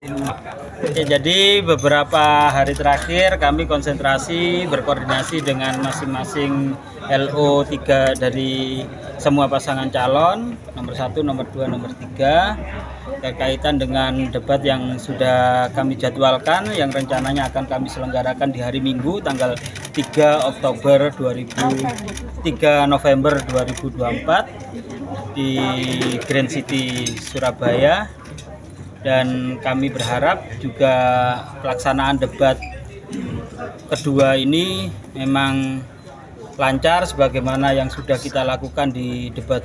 Oke, jadi beberapa hari terakhir kami konsentrasi berkoordinasi dengan masing-masing LO3 dari semua pasangan calon nomor 1, nomor 2, nomor 3 berkaitan dengan debat yang sudah kami jadwalkan yang rencananya akan kami selenggarakan di hari Minggu tanggal 3 November 2024 di Grand City Surabaya. Dan kami berharap juga pelaksanaan debat kedua ini memang lancar sebagaimana yang sudah kita lakukan di debat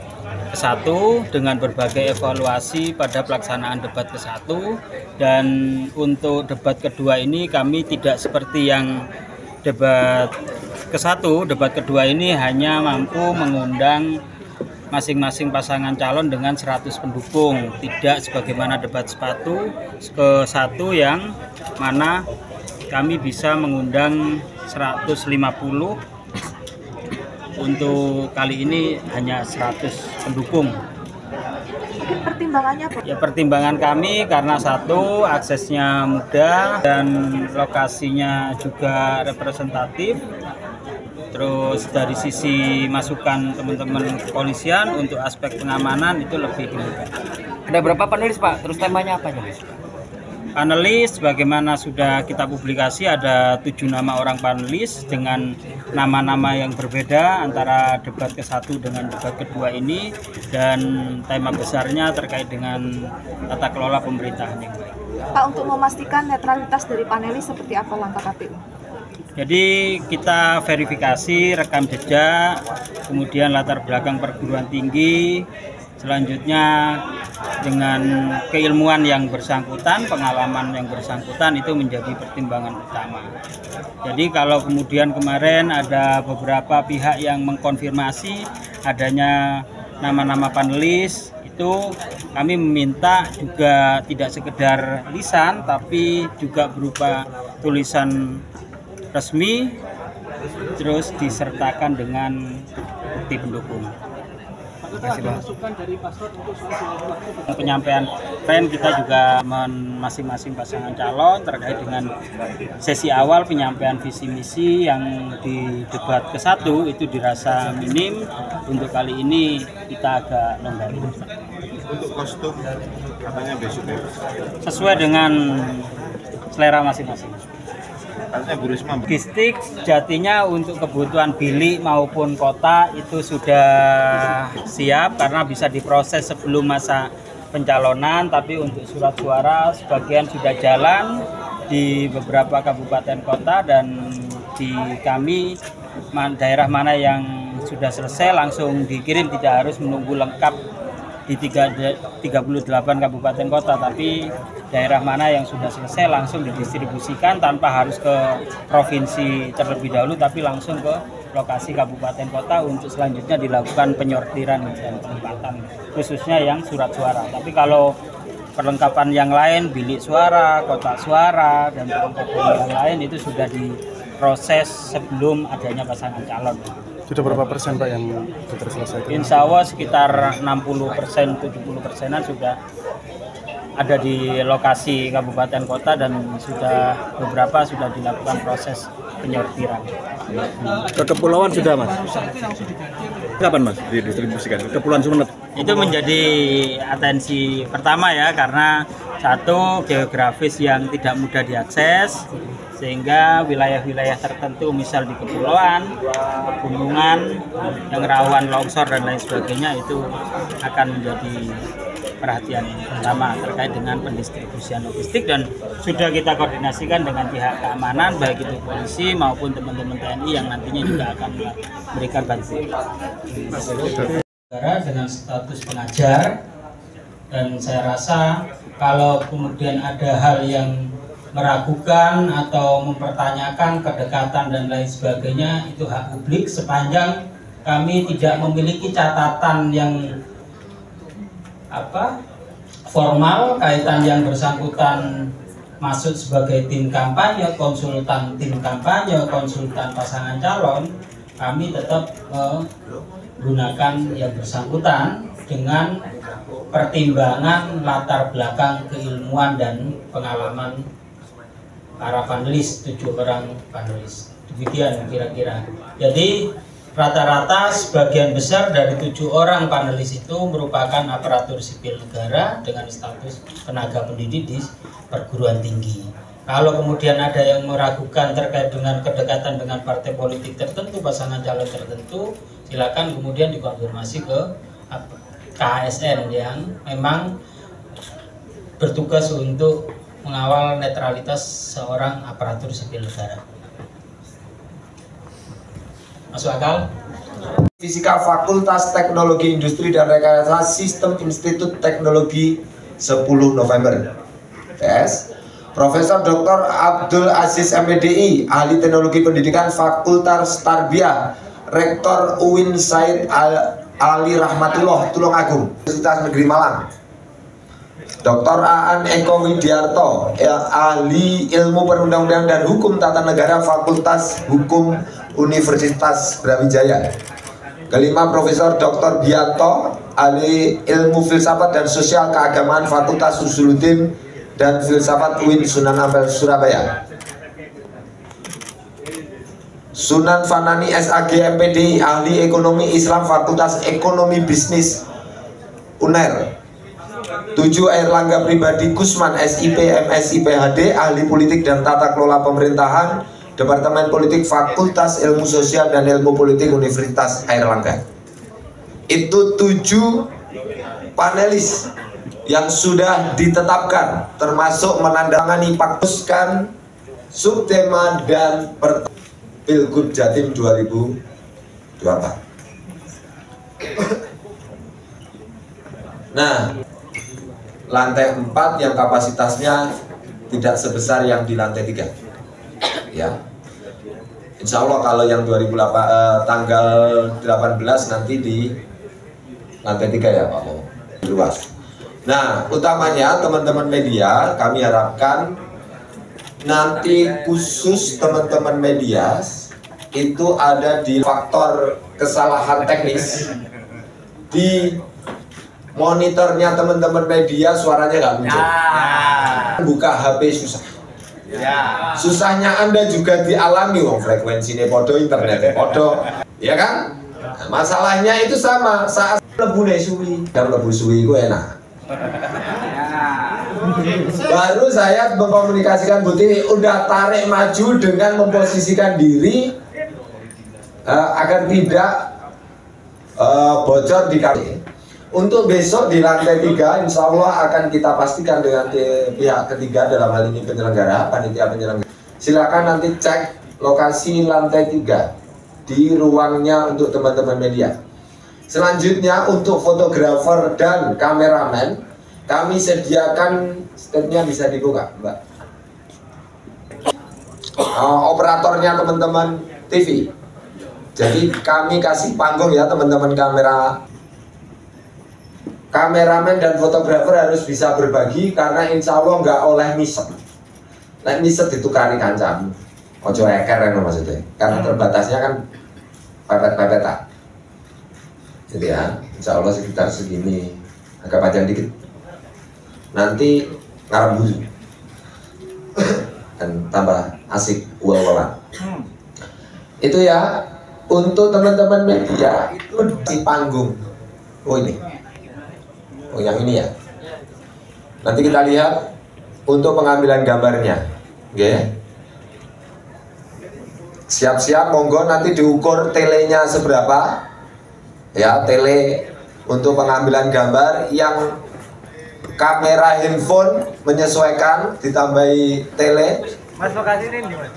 ke-1 dengan berbagai evaluasi pada pelaksanaan debat ke-1. Dan untuk debat kedua ini kami tidak seperti yang debat ke-1. Debat kedua ini hanya mampu mengundang masing-masing pasangan calon dengan 100 pendukung, tidak sebagaimana debat ke-1 yang mana kami bisa mengundang 150. Untuk kali ini hanya 100 pendukung. Mungkin pertimbangannya Pak? Ya, pertimbangan kami karena satu, aksesnya mudah dan lokasinya juga representatif. Terus dari sisi masukan teman-teman kepolisian untuk aspek pengamanan itu lebih dimudahkan. Ada berapa panelis Pak? Terus temanya apa aja? Panelis bagaimana sudah kita publikasi ada 7 nama orang panelis dengan nama-nama yang berbeda antara debat ke-1 dengan debat kedua ini, dan tema besarnya terkait dengan tata kelola pemerintahan yang baik. Pak, untuk memastikan netralitas dari panelis seperti apa langkah KPU? Jadi kita verifikasi rekam jejak, kemudian latar belakang perguruan tinggi, selanjutnya dengan keilmuan yang bersangkutan, pengalaman yang bersangkutan itu menjadi pertimbangan utama. Jadi kalau kemudian kemarin ada beberapa pihak yang mengkonfirmasi adanya nama-nama panelis, itu kami meminta juga tidak sekedar lisan tapi juga berupa tulisan resmi, terus disertakan dengan bukti pendukung. Penyampaian kita juga masing-masing pasangan calon terkait dengan sesi awal penyampaian visi misi yang di debat ke-1 itu dirasa minim. Untuk kali ini kita agak longgar. Untuk kostum katanya besok sesuai dengan selera masing-masing. Logistik jatinya untuk kebutuhan bilik maupun kota itu sudah siap karena bisa diproses sebelum masa pencalonan, tapi untuk surat suara sebagian sudah jalan di beberapa kabupaten kota, dan di kami daerah mana yang sudah selesai langsung dikirim, tidak harus menunggu lengkap di 38 kabupaten kota, tapi daerah mana yang sudah selesai langsung didistribusikan tanpa harus ke provinsi terlebih dahulu, tapi langsung ke lokasi kabupaten kota untuk selanjutnya dilakukan penyortiran dan penempatan khususnya yang surat suara. Tapi kalau perlengkapan yang lain, bilik suara, kotak suara, dan perlengkapan yang lain itu sudah diproses sebelum adanya pasangan calon. Sudah berapa persen Pak yang sudah selesai? Insya Allah sekitar 60%, 70%-an sudah ada di lokasi kabupaten kota, dan beberapa sudah dilakukan proses penyortiran. Ke kepulauan sudah Mas? Kapan Mas didistribusikan? Kepulauan Sumeneb? Itu menjadi atensi pertama ya, karena satu, geografis yang tidak mudah diakses, sehingga wilayah-wilayah tertentu misal di kepulauan, pegunungan yang rawan longsor dan lain sebagainya itu akan menjadi perhatian pertama terkait dengan pendistribusian logistik, dan sudah kita koordinasikan dengan pihak keamanan baik itu polisi maupun teman-teman TNI yang nantinya juga akan memberikan bantuan. Dengan status pengajar, dan saya rasa kalau kemudian ada hal yang meragukan atau mempertanyakan kedekatan dan lain sebagainya, itu hak publik sepanjang kami tidak memiliki catatan yang formal kaitan yang bersangkutan masuk sebagai tim kampanye, konsultan tim kampanye, konsultan pasangan calon. Kami tetap menggunakan yang bersangkutan dengan pertimbangan latar belakang keilmuan dan pengalaman para panelis, 7 orang panelis. Demikian kira-kira. Jadi rata-rata sebagian besar dari 7 orang panelis itu merupakan aparatur sipil negara dengan status tenaga pendidik di perguruan tinggi. Kalau kemudian ada yang meragukan terkait dengan kedekatan dengan partai politik tertentu, pasangan calon tertentu, silakan kemudian dikonfirmasi ke KASN yang memang bertugas untuk mengawal netralitas seorang aparatur sipil negara. Masuk akal? Fisika Fakultas Teknologi Industri dan Rekayasa Sistem Institut Teknologi 10 November. PS Profesor Dr. Abdul Aziz MPDI, Ahli Teknologi Pendidikan Fakultas Tarbiyah, Rektor UIN Said Ali Rahmatullah Tulungagung, Universitas Negeri Malang. Dr. Aan Eko Widiarto, Ahli Ilmu Perundang-undangan dan Hukum Tata Negara Fakultas Hukum Universitas Brawijaya. Kelima, Profesor Dr. Bianto, Ahli Ilmu Filsafat dan Sosial Keagamaan Fakultas Usuluddin dan Filsafat UIN Sunan Ampel Surabaya. Sunan Fanani SAG MPDI, Ahli Ekonomi Islam Fakultas Ekonomi Bisnis UNER. 7, Airlangga Pribadi Kusman SIP MSI PhD, Ahli Politik dan Tata Kelola Pemerintahan, Departemen Politik Fakultas Ilmu Sosial dan Ilmu Politik Universitas Airlangga. Itu 7 panelis yang sudah ditetapkan, termasuk menandatangani paktuskan subtema dan Pilgub Jatim 2024. Nah, lantai 4 yang kapasitasnya tidak sebesar yang di lantai 3. Ya, Insya Allah kalau yang tanggal 18 nanti di lantai 3 ya Pak, luas. Nah, utamanya teman-teman media, kami harapkan nanti khusus teman-teman media itu ada di faktor kesalahan teknis di monitornya teman-teman media, suaranya nggak muncul. Buka HP susah. Susahnya Anda juga dialami, frekuensinya podo, internetnya podo, ya kan? Nah, masalahnya itu sama saat lebu suwi, dan lebu suwi itu enak. Baru saya mengkomunikasikan Bu Tini, udah tarik maju dengan memposisikan diri agar tidak bocor di kami. Untuk besok di lantai 3 insya Allah akan kita pastikan dengan pihak ketiga, dalam hal ini penyelenggara, panitia penyelenggara. Silakan nanti cek lokasi lantai 3 di ruangnya untuk teman-teman media. Selanjutnya untuk fotografer dan kameramen kami sediakan, stepnya bisa dibuka Mbak. Operatornya teman-teman TV. Jadi kami kasih panggung ya teman-teman kameramen dan fotografer harus bisa berbagi karena insya Allah nggak oleh miset. Nah miset itu kari kancam, ojo eker maksudnya. Karena terbatasnya kan pepet-pepetan. Jadi ya, insya Allah sekitar segini, agak panjang dikit. Nanti ngarembus dan tambah asik ulang-ulang. Itu ya untuk teman-teman media itu di panggung. Oh ini, oh yang ini ya. Nanti kita lihat untuk pengambilan gambarnya, oke? Siap-siap, monggo nanti diukur telenya seberapa. Ya, tele untuk pengambilan gambar yang kamera handphone menyesuaikan ditambahi tele. Mas lokasi ini Mas.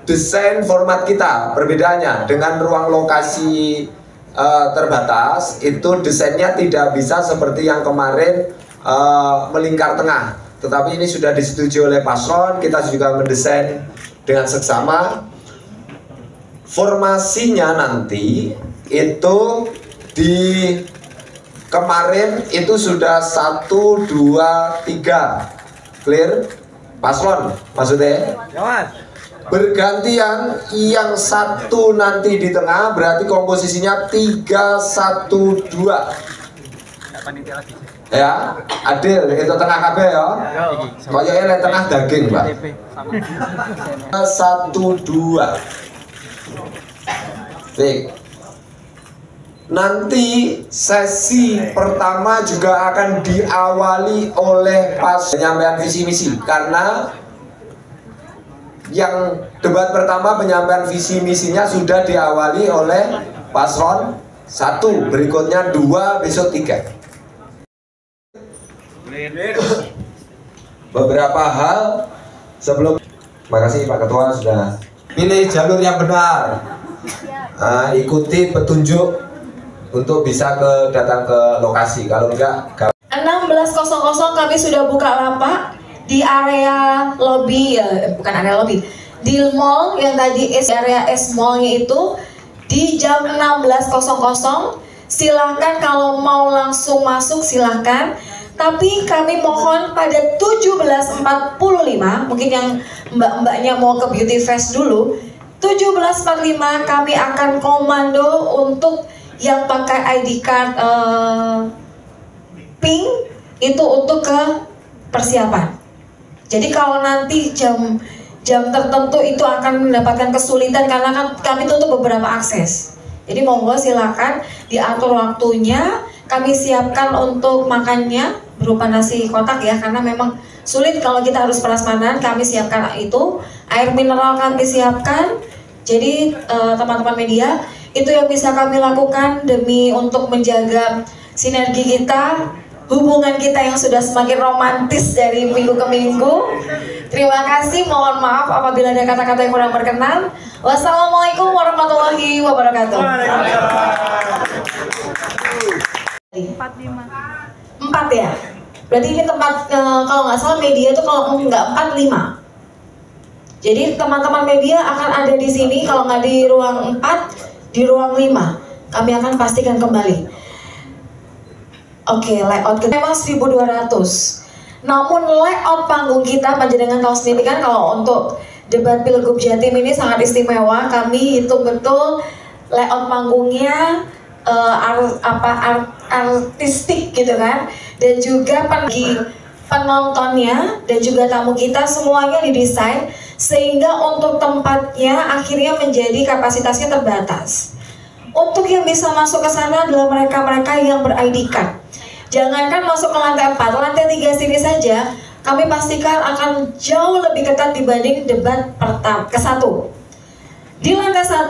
Desain format kita perbedaannya dengan ruang lokasi terbatas itu desainnya tidak bisa seperti yang kemarin melingkar tengah. Tetapi ini sudah disetujui oleh paslon, kita juga mendesain dengan seksama. Formasinya nanti itu di kemarin itu sudah 1, 2, 3 clear paslon maksudnya bergantian, yang satu nanti di tengah berarti komposisinya 3, 1, 2 Ya, adil itu tengah KB ya. Koyoknya lek tengah daging, Pak. 1 2. Baik. Nanti sesi pertama juga akan diawali oleh penyampaian visi misi, karena yang debat pertama penyampaian visi misinya sudah diawali oleh paslon 1, berikutnya 2, besok 3. Beberapa hal sebelum, makasih Pak Ketua sudah pilih jalur yang benar, ikuti petunjuk untuk bisa datang ke lokasi. Kalau enggak 16.00 kami sudah buka lapak di area lobby, bukan area lobby, di mall yang tadi area S mallnya itu di jam 16.00. Silahkan kalau mau langsung masuk silahkan. Tapi kami mohon pada 17.45, mungkin yang mbak-mbaknya mau ke beauty fest dulu, 17.45 kami akan komando untuk yang pakai ID card pink itu untuk ke persiapan. Jadi kalau nanti jam tertentu itu akan mendapatkan kesulitan karena kan kami tutup beberapa akses. Jadi monggo silakan diatur waktunya. Kami siapkan untuk makannya berupa nasi kotak ya, karena memang sulit kalau kita harus prasmanan. Kami siapkan itu, air mineral kami siapkan. Jadi teman-teman media, itu yang bisa kami lakukan demi untuk menjaga sinergi kita, hubungan kita yang sudah semakin romantis dari minggu ke minggu. Terima kasih, mohon maaf apabila ada kata-kata yang kurang berkenan. Wassalamualaikum warahmatullahi wabarakatuh. 4 ya? Berarti ini tempat, kalau nggak salah media itu kalau nggak 4, 5. Jadi teman-teman media akan ada di sini, kalau nggak di ruang 4, di ruang 5. Kami akan pastikan kembali. Oke, layout kita memang 1.200. Namun layout panggung kita, panjenengan tahu sendiri kan kalau untuk debat Pilgub Jatim ini sangat istimewa. Kami hitung betul layout panggungnya, artistik gitu kan, dan juga penontonnya dan juga tamu kita semuanya didesain sehingga untuk tempatnya akhirnya menjadi kapasitasnya terbatas. Untuk yang bisa masuk ke sana adalah mereka-mereka yang ber-ID card. Jangankan masuk ke lantai 4, lantai 3 sini saja kami pastikan akan jauh lebih ketat dibanding debat pertama ke-1. Di lantai 1,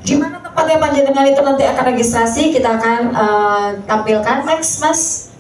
di mana tempatnya panjenengan itu nanti akan registrasi, kita akan tampilkan. Next, Mas.